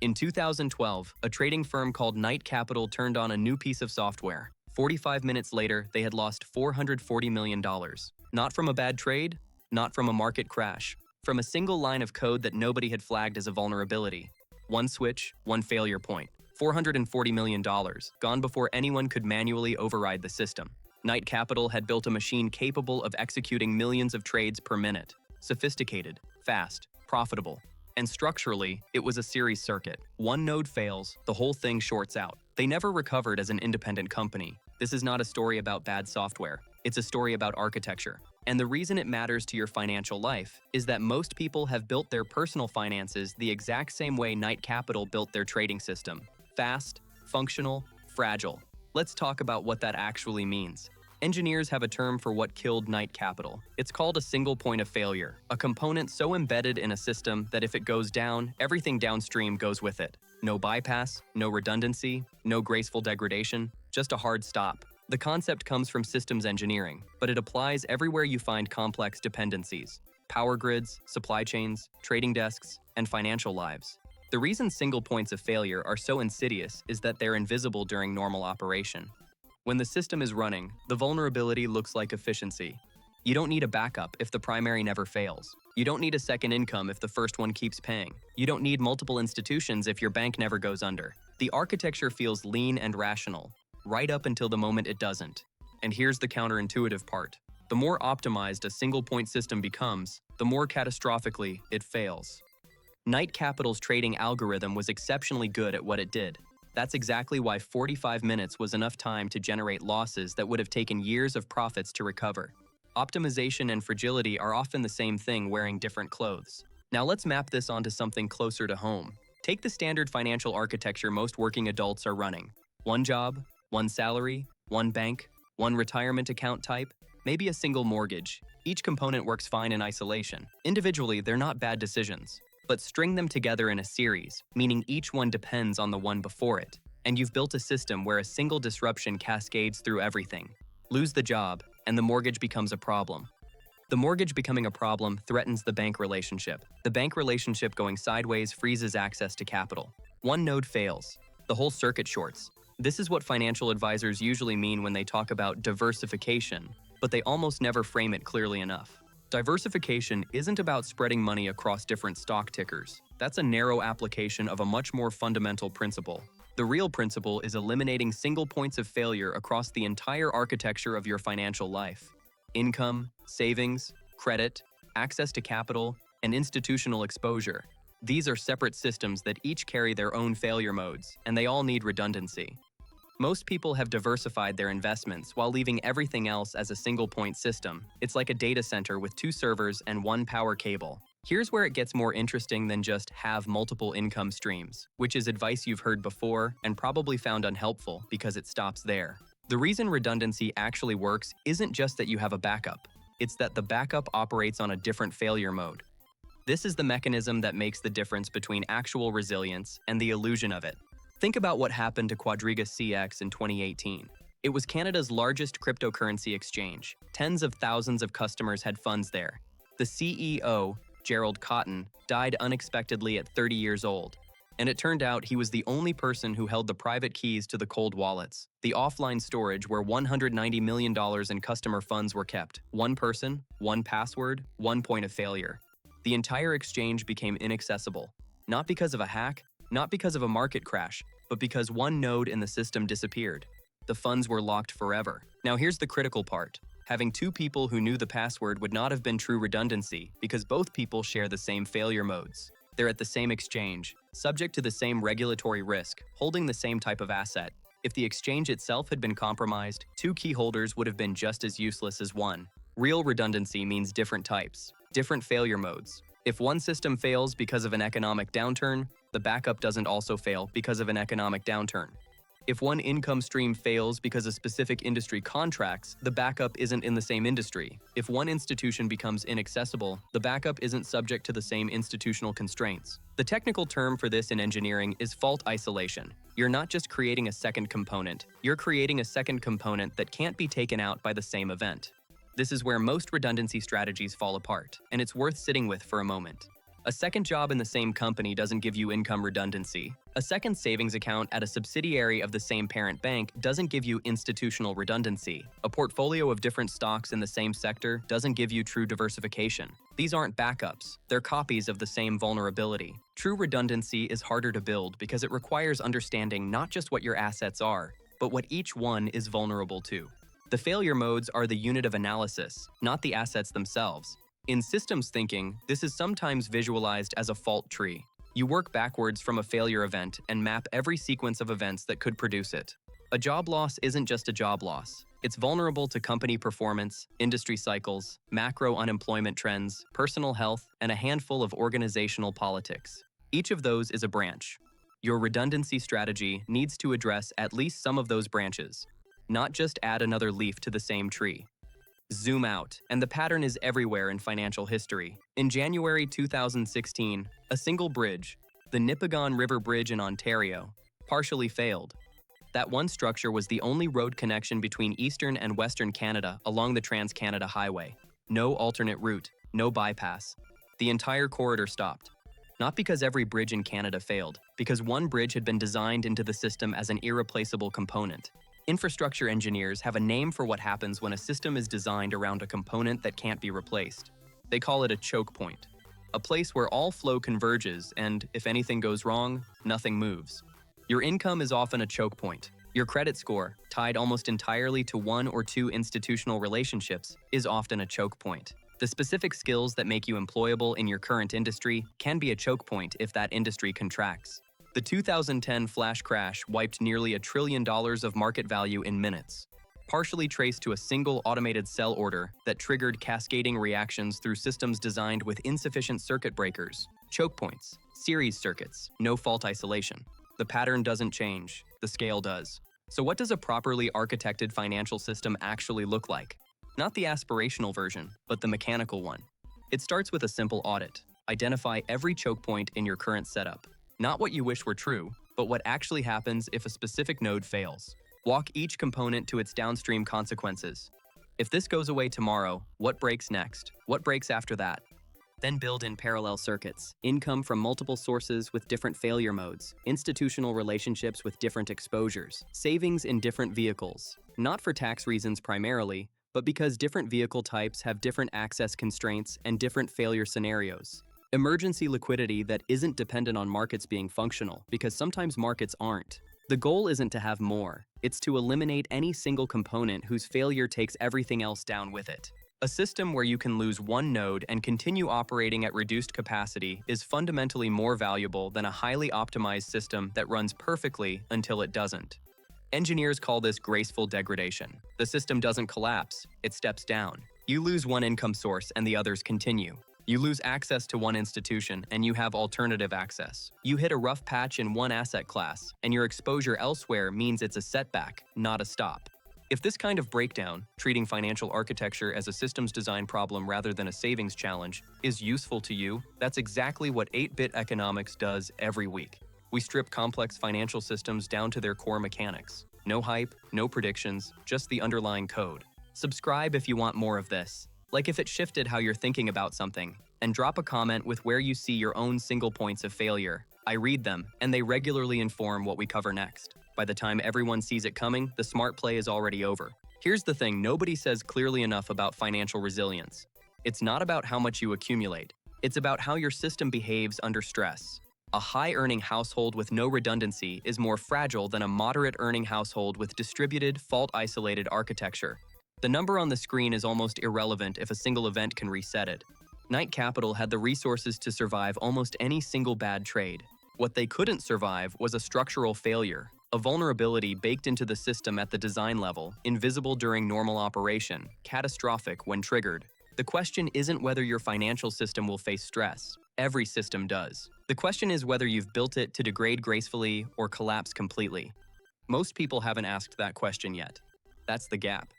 In 2012, a trading firm called Knight Capital turned on a new piece of software. 45 minutes later, they had lost $440 million. Not from a bad trade, not from a market crash, from a single line of code that nobody had flagged as a vulnerability. One switch, one failure point. $440 million, gone before anyone could manually override the system. Knight Capital had built a machine capable of executing millions of trades per minute. Sophisticated, fast, profitable. And structurally, it was a series circuit. One node fails, the whole thing shorts out. They never recovered as an independent company. This is not a story about bad software. It's a story about architecture. And the reason it matters to your financial life is that most people have built their personal finances the exact same way Knight Capital built their trading system. Fast, functional, fragile. Let's talk about what that actually means. Engineers have a term for what killed Knight Capital. It's called a single point of failure, a component so embedded in a system that if it goes down, everything downstream goes with it. No bypass, no redundancy, no graceful degradation, just a hard stop. The concept comes from systems engineering, but it applies everywhere you find complex dependencies: power grids, supply chains, trading desks, and financial lives. The reason single points of failure are so insidious is that they're invisible during normal operation. When the system is running, the vulnerability looks like efficiency. You don't need a backup if the primary never fails. You don't need a second income if the first one keeps paying. You don't need multiple institutions if your bank never goes under. The architecture feels lean and rational, right up until the moment it doesn't. And here's the counterintuitive part. The more optimized a single-point system becomes, the more catastrophically it fails. Knight Capital's trading algorithm was exceptionally good at what it did. That's exactly why 45 minutes was enough time to generate losses that would have taken years of profits to recover. Optimization and fragility are often the same thing wearing different clothes. Now let's map this onto something closer to home. Take the standard financial architecture most working adults are running. One job, one salary, one bank, one retirement account type, maybe a single mortgage. Each component works fine in isolation. Individually, they're not bad decisions. But string them together in a series, meaning each one depends on the one before it, and you've built a system where a single disruption cascades through everything. Lose the job, and the mortgage becomes a problem. The mortgage becoming a problem threatens the bank relationship. The bank relationship going sideways freezes access to capital. One node fails. The whole circuit shorts. This is what financial advisors usually mean when they talk about diversification, but they almost never frame it clearly enough. Diversification isn't about spreading money across different stock tickers. That's a narrow application of a much more fundamental principle. The real principle is eliminating single points of failure across the entire architecture of your financial life. Income, savings, credit, access to capital, and institutional exposure. These are separate systems that each carry their own failure modes, and they all need redundancy. Most people have diversified their investments while leaving everything else as a single-point system. It's like a data center with 2 servers and 1 power cable. Here's where it gets more interesting than just have multiple income streams, which is advice you've heard before and probably found unhelpful because it stops there. The reason redundancy actually works isn't just that you have a backup. It's that the backup operates on a different failure mode. This is the mechanism that makes the difference between actual resilience and the illusion of it. Think about what happened to Quadriga CX in 2018. It was Canada's largest cryptocurrency exchange. Tens of thousands of customers had funds there. The CEO, Gerald Cotton, died unexpectedly at 30 years old. And it turned out he was the only person who held the private keys to the cold wallets, the offline storage where $190 million in customer funds were kept. One person, one password, one point of failure. The entire exchange became inaccessible. Not because of a hack, not because of a market crash, but because one node in the system disappeared. The funds were locked forever. Now here's the critical part. Having 2 people who knew the password would not have been true redundancy because both people share the same failure modes. They're at the same exchange, subject to the same regulatory risk, holding the same type of asset. If the exchange itself had been compromised, 2 key holders would have been just as useless as one. Real redundancy means different types, different failure modes. If one system fails because of an economic downturn, the backup doesn't also fail because of an economic downturn. If one income stream fails because a specific industry contracts, the backup isn't in the same industry. If one institution becomes inaccessible, the backup isn't subject to the same institutional constraints. The technical term for this in engineering is fault isolation. You're not just creating a second component, you're creating a second component that can't be taken out by the same event. This is where most redundancy strategies fall apart, and it's worth sitting with for a moment. A second job in the same company doesn't give you income redundancy. A second savings account at a subsidiary of the same parent bank doesn't give you institutional redundancy. A portfolio of different stocks in the same sector doesn't give you true diversification. These aren't backups, they're copies of the same vulnerability. True redundancy is harder to build because it requires understanding not just what your assets are, but what each one is vulnerable to. The failure modes are the unit of analysis, not the assets themselves. In systems thinking, this is sometimes visualized as a fault tree. You work backwards from a failure event and map every sequence of events that could produce it. A job loss isn't just a job loss. It's vulnerable to company performance, industry cycles, macro unemployment trends, personal health, and a handful of organizational politics. Each of those is a branch. Your redundancy strategy needs to address at least some of those branches, not just add another leaf to the same tree. Zoom out, and the pattern is everywhere in financial history. In January 2016, a single bridge, the Nipigon River Bridge in Ontario, partially failed. That one structure was the only road connection between eastern and western Canada along the Trans-Canada Highway. No alternate route, no bypass. The entire corridor stopped. Not because every bridge in Canada failed, because one bridge had been designed into the system as an irreplaceable component. Infrastructure engineers have a name for what happens when a system is designed around a component that can't be replaced. They call it a choke point, a place where all flow converges and, if anything goes wrong, nothing moves. Your income is often a choke point. Your credit score, tied almost entirely to one or two institutional relationships, is often a choke point. The specific skills that make you employable in your current industry can be a choke point if that industry contracts. The 2010 flash crash wiped nearly $1 trillion of market value in minutes, partially traced to a single automated sell order that triggered cascading reactions through systems designed with insufficient circuit breakers, choke points, series circuits, no fault isolation. The pattern doesn't change, the scale does. So what does a properly architected financial system actually look like? Not the aspirational version, but the mechanical one. It starts with a simple audit. Identify every choke point in your current setup. Not what you wish were true, but what actually happens if a specific node fails. Walk each component to its downstream consequences. If this goes away tomorrow, what breaks next? What breaks after that? Then build in parallel circuits, income from multiple sources with different failure modes, institutional relationships with different exposures, savings in different vehicles. Not for tax reasons primarily, but because different vehicle types have different access constraints and different failure scenarios. Emergency liquidity that isn't dependent on markets being functional, because sometimes markets aren't. The goal isn't to have more, it's to eliminate any single component whose failure takes everything else down with it. A system where you can lose one node and continue operating at reduced capacity is fundamentally more valuable than a highly optimized system that runs perfectly until it doesn't. Engineers call this graceful degradation. The system doesn't collapse, it steps down. You lose one income source and the others continue. You lose access to one institution and you have alternative access. You hit a rough patch in one asset class, and your exposure elsewhere means it's a setback, not a stop. If this kind of breakdown, treating financial architecture as a systems design problem rather than a savings challenge, is useful to you, that's exactly what 8-bit economics does every week. We strip complex financial systems down to their core mechanics. No hype, no predictions, just the underlying code. Subscribe if you want more of this. Like if it shifted how you're thinking about something, and drop a comment with where you see your own single points of failure. I read them, and they regularly inform what we cover next. By the time everyone sees it coming, the smart play is already over. Here's the thing nobody says clearly enough about financial resilience. It's not about how much you accumulate. It's about how your system behaves under stress. A high-earning household with no redundancy is more fragile than a moderate-earning household with distributed, fault-isolated architecture. The number on the screen is almost irrelevant if a single event can reset it. Knight Capital had the resources to survive almost any single bad trade. What they couldn't survive was a structural failure, a vulnerability baked into the system at the design level, invisible during normal operation, catastrophic when triggered. The question isn't whether your financial system will face stress. Every system does. The question is whether you've built it to degrade gracefully or collapse completely. Most people haven't asked that question yet. That's the gap.